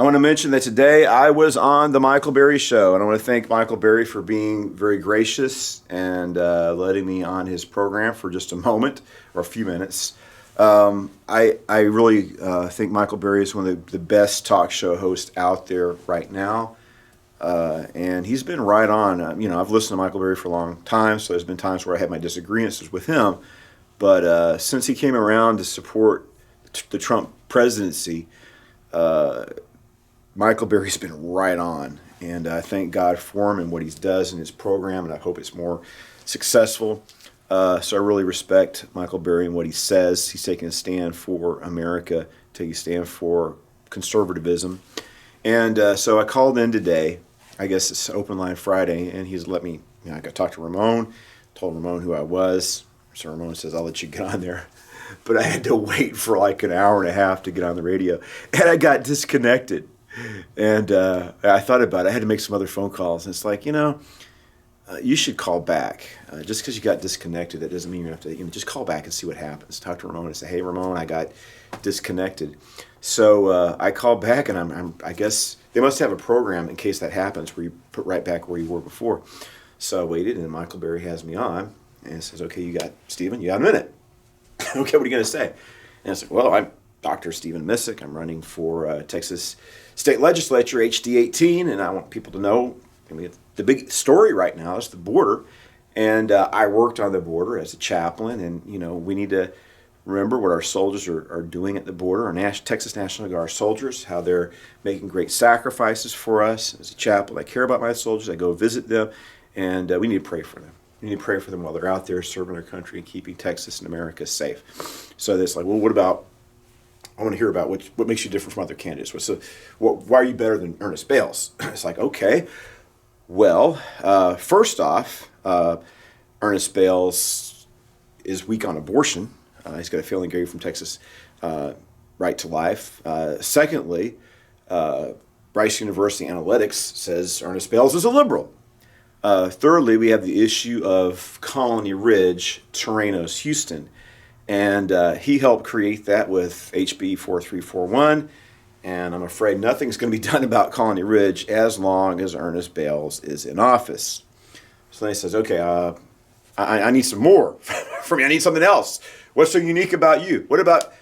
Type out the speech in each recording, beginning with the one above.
I want to mention that today I was on the Michael Berry Show, and I want to thank Michael Berry for being very gracious and letting me on his program for just a moment or a few minutes. I really think Michael Berry is one of the best talk show hosts out there right now, and he's been right on. I've listened to Michael Berry for a long time, so there's been times where I had my disagreements with him, but since he came around to support the Trump presidency, Michael Berry's been right on, and I thank God for him and what he does in his program, and I hope it's more successful. So I really respect Michael Berry and what he says. He's taking a stand for America, taking a stand for conservatism. And so I called in today. I guess it's Open Line Friday, and he's let me, I got to talk to Ramon, told Ramon who I was. So Ramon says, I'll let you get on there. But I had to wait for like an hour and a half to get on the radio, and I got disconnected. And I thought about it. I had to make some other phone calls. And it's like, you should call back. Just because you got disconnected, that doesn't mean you have to, just call back and see what happens. Talk to Ramon and say, hey, Ramon, I got disconnected. So I called back, and I guess they must have a program in case that happens where you put right back where you were before. So I waited, and Michael Berry has me on and says, okay, Stephen, you got a minute. Okay, what are you going to say? And I said, well, I'm Dr. Stephen Missick. I'm running for Texas State Legislature, HD 18, and I want people to know, the big story right now is the border. And I worked on the border as a chaplain, and, we need to remember what our soldiers are doing at the border, our Texas National Guard soldiers, how they're making great sacrifices for us. As a chaplain, I care about my soldiers. I go visit them, and we need to pray for them. We need to pray for them while they're out there serving their country and keeping Texas and America safe. So it's like, well, what about, I want to hear about what makes you different from other candidates. Why are you better than Ernest Bales? It's like, okay, well, first off, Ernest Bales is weak on abortion. He's got a failing degree from Texas Right to Life. Secondly, Rice University Analytics says Ernest Bales is a liberal. Thirdly, we have the issue of Colony Ridge, Terrenos, Houston. And he helped create that with HB 4341. And I'm afraid nothing's going to be done about Colony Ridge as long as Ernest Bales is in office. So then he says, okay, I need some more from you. I need something else. What's so unique about you? What about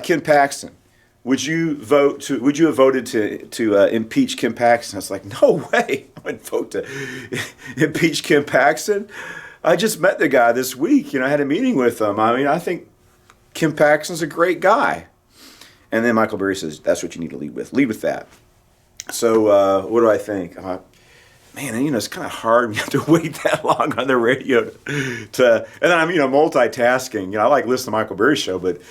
Ken Paxton? Would you have voted to impeach Ken Paxton? I was like, no way. I wouldn't vote to impeach Ken Paxton. I just met the guy this week. I had a meeting with him. I think Ken Paxton's a great guy. And then Michael Berry says, that's what you need to lead with. Lead with that. So what do I think? Man, it's kind of hard. You have to wait that long on the radio and then I'm, multitasking. I like listening to Michael Berry's show, but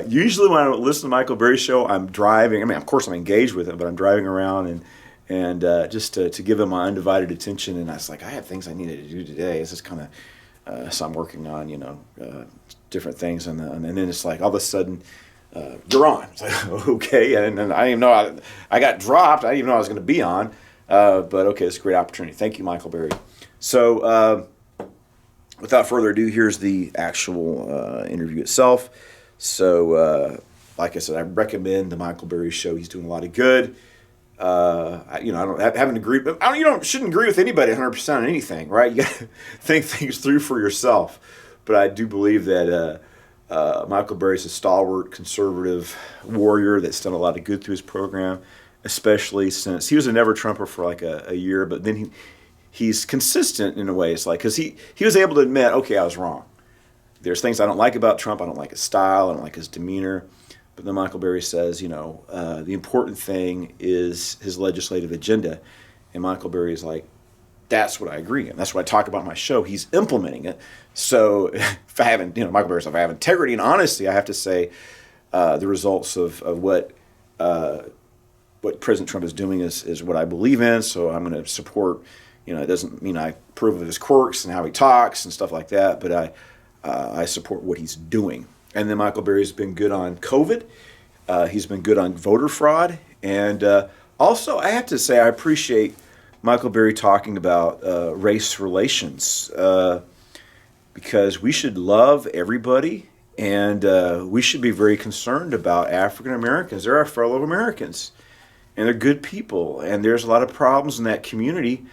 usually when I listen to Michael Berry's show, I'm driving. Of course I'm engaged with him, but I'm driving around and just to give him my undivided attention. And I was like, I have things I needed to do today. This is kind of, so I'm working on, different things. And then it's like all of a sudden, you're on. It's like, okay. And then I didn't even know I got dropped. I didn't even know I was going to be on. But okay, it's a great opportunity. Thank you, Michael Berry. So without further ado, here's the actual interview itself. So like I said, I recommend the Michael Berry show. He's doing a lot of good. I haven't agreed, but shouldn't agree with anybody 100% on anything, right? You got to think things through for yourself. But I do believe that Michael Berry's a stalwart conservative warrior that's done a lot of good through his program, especially since he was a never Trumper for like a year, but then he's consistent in a way. It's like, because he was able to admit, okay, I was wrong. There's things I don't like about Trump. I don't like his style. I don't like his demeanor. But then Michael Berry says, the important thing is his legislative agenda. And Michael Berry is like, that's what I agree on. That's what I talk about in my show. He's implementing it. So if I haven't, Michael Berry says, if I have integrity and honesty, I have to say the results of what President Trump is doing is what I believe in. So I'm going to support, it doesn't mean I approve of his quirks and how he talks and stuff like that, but I support what he's doing. And then Michael Berry's been good on COVID. He's been good on voter fraud. And also, I have to say, I appreciate Michael Berry talking about race relations because we should love everybody, and we should be very concerned about African Americans. They're our fellow Americans. and they're good people, and there's a lot of problems in that community.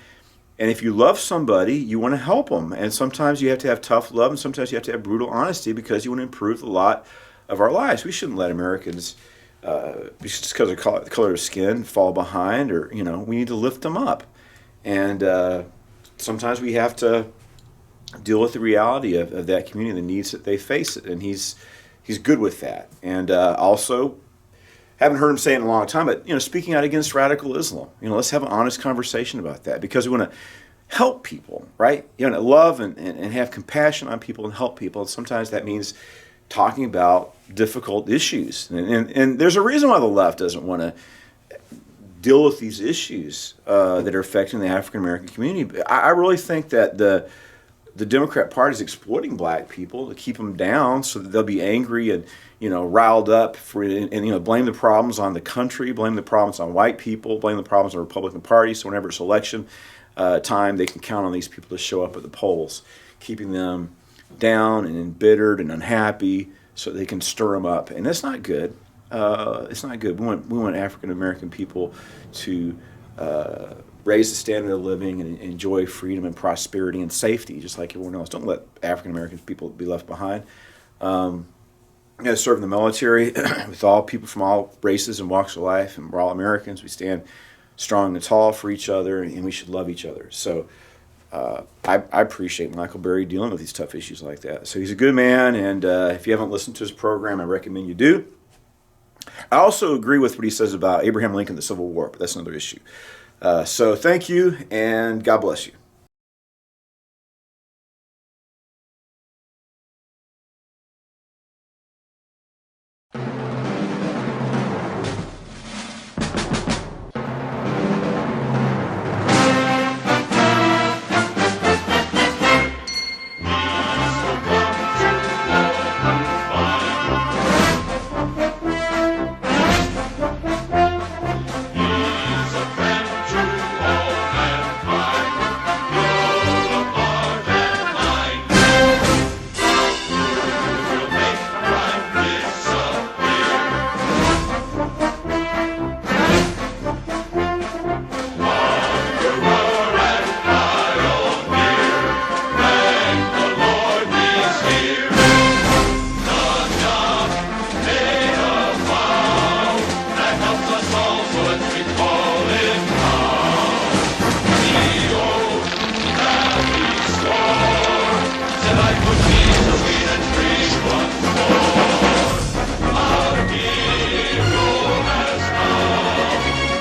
And if you love somebody, you want to help them. And sometimes you have to have tough love, and sometimes you have to have brutal honesty because you want to improve the lot of our lives. We shouldn't let Americans, just because of the color of skin, fall behind, or we need to lift them up. And sometimes we have to deal with the reality of that community, the needs that they face. And he's good with that. And also, haven't heard him say it in a long time, but speaking out against radical Islam. Let's have an honest conversation about that, because we want to help people, right? Love and have compassion on people and help people. And sometimes that means talking about difficult issues. And there's a reason why the left doesn't want to deal with these issues that are affecting the African American community. But I really think that the Democrat Party is exploiting black people to keep them down so that they'll be angry and riled up and blame the problems on the country, blame the problems on white people, blame the problems on the Republican Party. So whenever it's election time, they can count on these people to show up at the polls, keeping them down and embittered and unhappy so they can stir them up. And that's not good. It's not good. We want African American people to raise the standard of living and enjoy freedom and prosperity and safety, just like everyone else. Don't let African American people be left behind. Serve in the military with all people from all races and walks of life, and we're all Americans. We stand strong and tall for each other, and we should love each other. So I appreciate Michael Berry dealing with these tough issues like that. So he's a good man, and if you haven't listened to his program, I recommend you do. I also agree with what he says about Abraham Lincoln and the Civil War, but that's another issue. So thank you, and God bless you.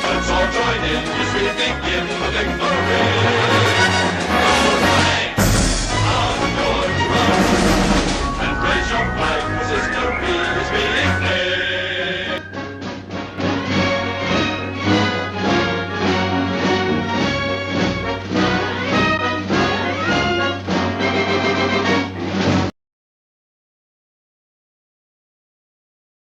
Let's all join in as we think in the victory.